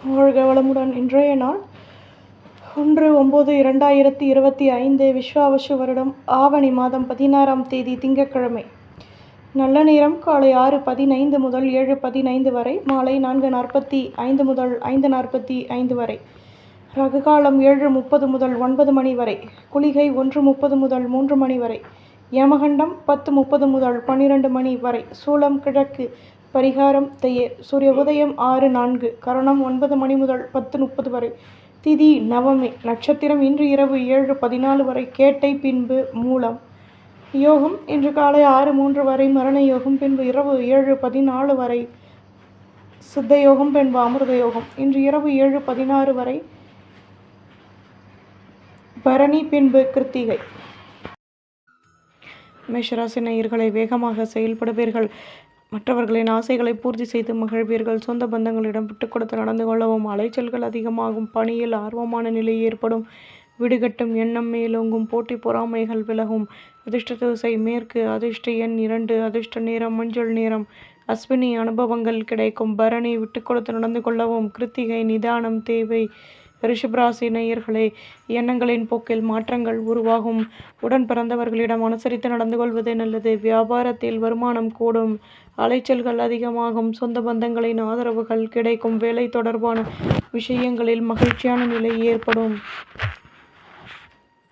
வாழ்க வளமுடன். இன்றைய நாள் 1/9/2025 விஸ்வாவசு வருடம் ஆவணி மாதம் 16ஆம் தேதி திங்கட்கிழமை. நல்ல நேரம் காலை 6:15 முதல் 7:15 வரை, மாலை 4:45 முதல் 5:45 வரை. ரகு காலம் 7:30 முதல் 9 மணி வரை. குளிகை 1:30 முதல் 3 மணி வரை. யமகண்டம் 10:30 முதல் 12 மணி வரை. சூலம் கிழக்கு. பரிகாரம் தையர். சூரிய உதயம் 6:04. கரணம் 9 மணி முதல் 10:30 வரை. திதி நவமி. நட்சத்திரம் இன்று இரவு 7:14 வரை கேட்டை, பின்பு மூலம். யோகம் இன்று காலை 6:03 வரை மரண யோகம், பின்பு இரவு 7:14 வரை சித்த யோகம், பின்பு அமிர்த யோகம். இன்று இரவு 7:16 வரை பரணி, பின்பு கிருத்திகை. மேஷராசி நேயர்களை, வேகமாக செயல்படுவீர்கள். மற்றவர்களின் ஆசைகளை பூர்த்தி செய்து மகிழ்வீர்கள். சொந்த பந்தங்களிடம் விட்டுக் கொடுத்து நடந்து கொள்ளவும். அலைச்சல்கள் அதிகமாகும். பணியில் ஆர்வமான நிலை ஏற்படும். விடுகட்டும் எண்ணம் மேலோங்கும். போட்டி பொறாமைகள் விலகும். அதிர்ஷ்ட திசை மேற்கு. அதிர்ஷ்ட எண் 2. அதிர்ஷ்ட நிறம் மஞ்சள் நிறம். அஸ்வினி அனுபவங்கள் கிடைக்கும். பரணி விட்டுக் கொடுத்து நடந்து கொள்ளவும். கிருத்திகை நிதானம் தேவை. ரிஷபராசி நேயர்களே, எண்ணங்களின் போக்கில் மாற்றங்கள் உருவாகும். உடன் பிறந்தவர்களிடம் அனுசரித்து நடந்து கொள்வது நல்லது. வியாபாரத்தில் வருமானம் கூடும். அலைச்சல்கள் அதிகமாகும். சொந்த பந்தங்களின் ஆதரவுகள் கிடைக்கும். வேலை தொடர்பான விஷயங்களில் மகிழ்ச்சியான நிலை ஏற்படும்.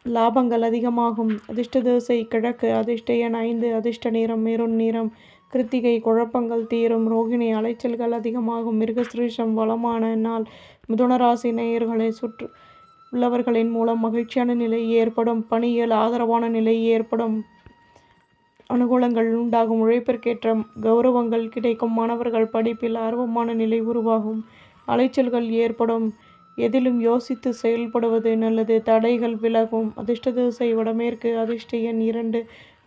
லாபங்கள் அதிகமாகும். அதிர்ஷ்ட திசை கிழக்கு. அதிர்ஷ்ட எண் 5. அதிர்ஷ்ட நிறம் மெரூன் நிறம். கிருத்திகை குழப்பங்கள் தீரும். ரோகிணி அலைச்சல்கள் அதிகமாகும். மிருகஸ்ரீஷம் வளமான நாள். மிதுனராசி நேயர்களை, சுற்று உள்ளவர்களின் மூலம் மகிழ்ச்சியான நிலை ஏற்படும். பணியில் ஆதரவான நிலை ஏற்படும். அனுகூலங்கள் உண்டாகும். உழைப்பிற்கேற்ற கௌரவங்கள் கிடைக்கும். மாணவர்கள் படிப்பில் ஆர்வமான நிலை உருவாகும். அலைச்சல்கள் ஏற்படும். எதிலும் யோசித்து செயல்படுவது நல்லது. தடைகள் விலகும். அதிர்ஷ்ட திசை வடமேற்கு. அதிர்ஷ்ட எண் 2.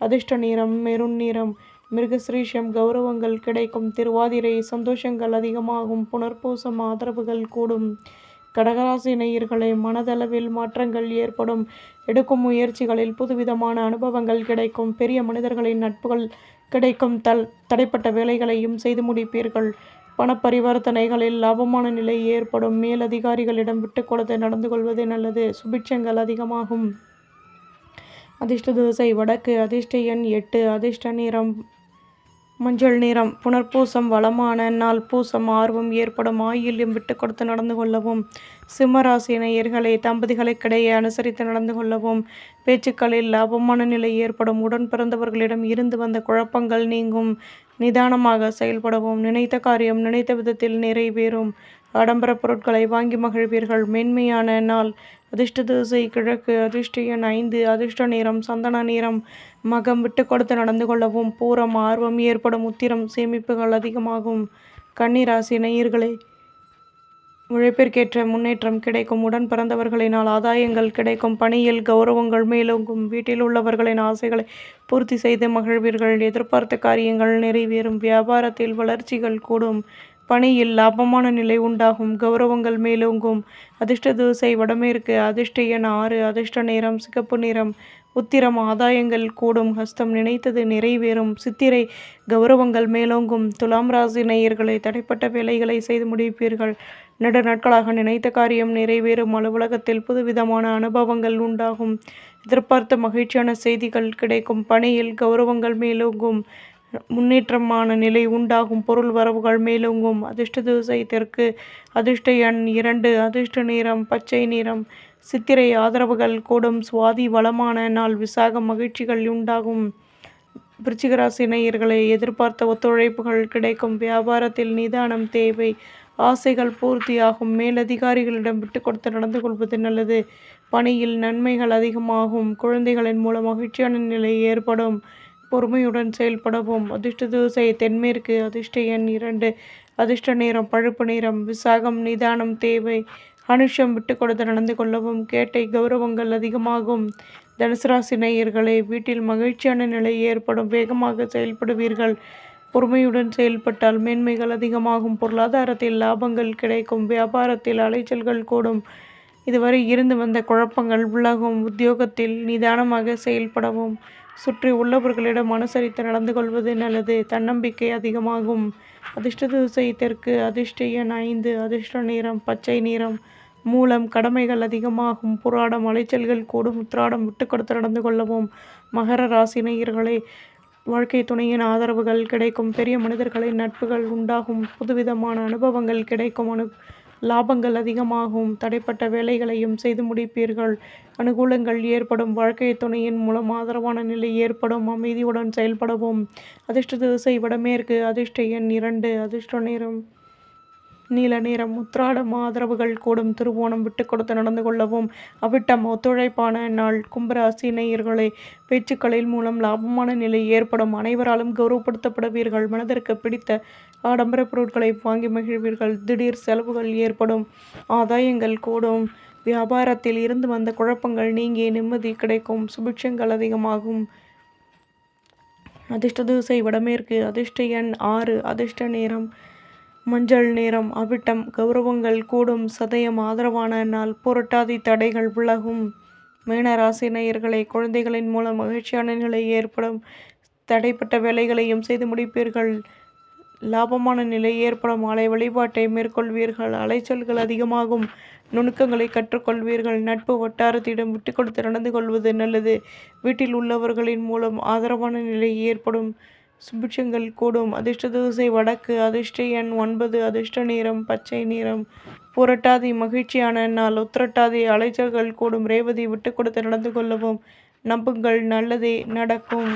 அதிர்ஷ்ட நிறம் மெரூன் நிறம். மிருகஸ்ரீஷம் கௌரவங்கள் கிடைக்கும். திருவாதிரை சந்தோஷங்கள் அதிகமாகும். புனர்பூசம் ஆதரவுகள் கூடும். கடகராசி நேயர்களை, மனதளவில் மாற்றங்கள் ஏற்படும். எடுக்கும் முயற்சிகளில் புதுவிதமான அனுபவங்கள் கிடைக்கும். பெரிய மனிதர்களின் நட்புகள் கிடைக்கும். தடைப்பட்ட வேலைகளையும் செய்து முடிப்பீர்கள். பண பரிவர்த்தனைகளில் லாபமான நிலை ஏற்படும். மேலதிகாரிகளிடம் விட்டு கொடுத்து நடந்து கொள்வது நல்லது. சுபிட்சங்கள் அதிகமாகும். அதிர்ஷ்ட திசை வடக்கு. அதிர்ஷ்ட எண் 8. அதிர்ஷ்ட நிறம் மஞ்சள் நிறம். புனர்பூசம் வளமான நாள். பூசம் ஆர்வம் ஏற்படும். ஆயில்யம் விட்டு கொடுத்து நடந்து கொள்ளவும். சிம்மராசி நேயர்களே, தம்பதிகளுக்கிடையே அனுசரித்து நடந்து கொள்ளவும். பேச்சுக்களில் லாபமான நிலை ஏற்படும். உடன் பிறந்தவர்களிடம் இருந்து வந்த குழப்பங்கள் நீங்கும். நிதானமாக செயல்படவும். நினைத்த காரியம் நினைத்த விதத்தில் நிறைவேறும். ஆடம்பர பொருட்களை வாங்கி மகிழ்வீர்கள். மென்மையான நாள். அதிர்ஷ்ட திசை கிழக்கு. அதிர்ஷ்ட எண் 5. அதிர்ஷ்ட நிறம் சந்தன நிறம். மகம் விட்டு கொடுத்து நடந்து கொள்ளவும். பூரம் ஆர்வம் ஏற்படும். உத்திரம் சேமிப்புகள் அதிகமாகும். கன்னிராசி நேயர்களே, உழைப்பிற்கேற்ற முன்னேற்றம் கிடைக்கும். உடன் பிறந்தவர்களினால் ஆதாயங்கள் கிடைக்கும். பணியில் கௌரவங்கள் மேலோங்கும். வீட்டில் உள்ளவர்களின் ஆசைகளை பூர்த்தி செய்து மகிழ்வீர்கள். எதிர்பார்த்த காரியங்கள் நிறைவேறும். வியாபாரத்தில் வளர்ச்சிகள் கூடும். பணியில் லாபமான நிலை உண்டாகும். கௌரவங்கள் மேலோங்கும். அதிர்ஷ்ட திசை வடமேற்கு. அதிர்ஷ்ட எண் 6. அதிர்ஷ்ட நிறம் சிகப்பு நிறம். உத்திரம் ஆதாயங்கள் கூடும். ஹஸ்தம் நினைத்தது நிறைவேறும். சித்திரை கௌரவங்கள் மேலோங்கும். துலாம் ராசி நேயர்களை, தடைப்பட்ட வேலைகளை செய்து முடிப்பீர்கள். நெடு நாட்களாக நினைத்த காரியம் நிறைவேறும். அலுவலகத்தில் புதுவிதமான அனுபவங்கள் உண்டாகும். எதிர்பார்த்த மகிழ்ச்சியான செய்திகள் கிடைக்கும். பணியில் கௌரவங்கள் மேலோங்கும். முன்னேற்றமான நிலை உண்டாகும். பொருள் வரவுகள் மேலோங்கும். அதிர்ஷ்ட திசை தெற்கு. அதிர்ஷ்ட எண் 2. அதிர்ஷ்ட நிறம் பச்சை நிறம். சித்திரை ஆதரவுகள் கூடும். சுவாதி வளமான நாள். விசாகம் மகிழ்ச்சிகள் உண்டாகும். விருச்சிகராசி நேயர்களை, எதிர்பார்த்த ஒத்துழைப்புகள் கிடைக்கும். வியாபாரத்தில் நிதானம் தேவை. ஆசைகள் பூர்த்தியாகும். மேலதிகாரிகளிடம் விட்டு கொடுத்து நடந்து கொள்வது நல்லது. பணியில் நன்மைகள் அதிகமாகும். குழந்தைகளின் மூலம் மகிழ்ச்சியான நிலை ஏற்படும். பொறுமையுடன் செயல்படவும். அதிர்ஷ்ட திசை தென்மேற்கு. அதிர்ஷ்ட எண் 2. அதிர்ஷ்ட நிறம் பழுப்பு நிறம். விசாகம் நிதானம் தேவை. அனுஷம் விட்டு கொடுத்து நடந்து கொள்ளவும். கேட்டை கௌரவங்கள் அதிகமாகும். தனுசு ராசி நேயர்களே, வீட்டில் மகிழ்ச்சியான நிலை ஏற்படும். வேகமாக செயல்படுவீர்கள். பொறுமையுடன் செயல்பட்டால் மேன்மைகள் அதிகமாகும். பொருளாதாரத்தில் லாபங்கள் கிடைக்கும். வியாபாரத்தில் அலைச்சல்கள் கூடும். இதுவரை இருந்து வந்த குழப்பங்கள் விலகும். உத்தியோகத்தில் நிதானமாக செயல்படவும். சுற்றி உள்ளவர்களிடம் அனுசரித்து நடந்து கொள்வது நல்லது. தன்னம்பிக்கை அதிகமாகும். அதிர்ஷ்ட திசை தெற்கு. அதிர்ஷ்ட எண் 5. அதிர்ஷ்ட நிறம் பச்சை நிறம். மூலம் கடமைகள் அதிகமாகும். புராடம் அலைச்சல்கள் கூடும். உத்திராடம் விட்டு கொடுத்து நடந்து கொள்ளவும். மகர ராசி நேயர்களே, வாழ்க்கை துணையின் ஆதரவுகள் கிடைக்கும். பெரிய மனிதர்களின் நட்புகள் உண்டாகும். புதுவிதமான அனுபவங்கள் கிடைக்கும். லாபங்கள் அதிகமாகும். தடைப்பட்ட வேலைகளையும் செய்து முடிப்பீர்கள். அனுகூலங்கள் ஏற்படும். வாழ்க்கை துணையின் மூலம் ஆதரவான நிலை ஏற்படும். அமைதியுடன் செயல்படவும். அதிர்ஷ்ட திசை வடமேற்கு. அதிர்ஷ்ட எண் 2. அதிர்ஷ்ட நிறம் நீல நிறம். உத்திராடம் ஆதரவுகள் கூடும். திருவோணம் விட்டு கொடுத்து நடந்து கொள்ளவும். அவிட்டம் ஒத்துழைப்பான நாள். கும்பராசி நேயர்களே, பேச்சுக்களின் மூலம் லாபமான நிலை ஏற்படும். அனைவராலும் கௌரவப்படுத்தப்படுவீர்கள். மனதிற்கு பிடித்த ஆடம்பர பொருட்களை வாங்கி மகிழ்வீர்கள். திடீர் செலவுகள் ஏற்படும். ஆதாயங்கள் கூடும். வியாபாரத்தில் இருந்து வந்த குழப்பங்கள் நீங்கி நிம்மதி கிடைக்கும். சுபிட்சங்கள் அதிகமாகும். அதிர்ஷ்ட திசை வடமேற்கு. அதிர்ஷ்ட எண் 6. அதிர்ஷ்ட நிறம் மஞ்சள் நிறம். அவிட்டம் கௌரவங்கள் கூடும். சதயம் ஆதரவான நாள். புரட்டாதி தடைகள் விலகும். மீன ராசி நேயர்களே, குழந்தைகளின் மூலம் மகிழ்ச்சியான நிலை ஏற்படும். தடைப்பட்ட வேலைகளையும் செய்து முடிப்பீர்கள். லாபமான நிலை ஏற்படும். ஆலய வழிபாட்டை மேற்கொள்வீர்கள். அலைச்சல்கள் அதிகமாகும். நுணுக்கங்களை கற்றுக்கொள்வீர்கள். நட்பு வட்டாரத்திடம் விட்டு கொடுத்து நடந்து கொள்வது நல்லது. வீட்டில் உள்ளவர்களின் மூலம் ஆதரவான நிலை ஏற்படும். சுபிட்சங்கள் கூடும். அதிர்ஷ்ட திசை வடக்கு. அதிர்ஷ்ட எண் 9. அதிர்ஷ்ட நிறம் பச்சை நிறம். புரட்டாதி மகிழ்ச்சியான நாள். உத்திரட்டாதி அலைச்சல்கள் கூடும். ரேவதி விட்டு கொடுத்து நடந்து கொள்ளவும். நம்புங்கள், நல்லதே நடக்கும்.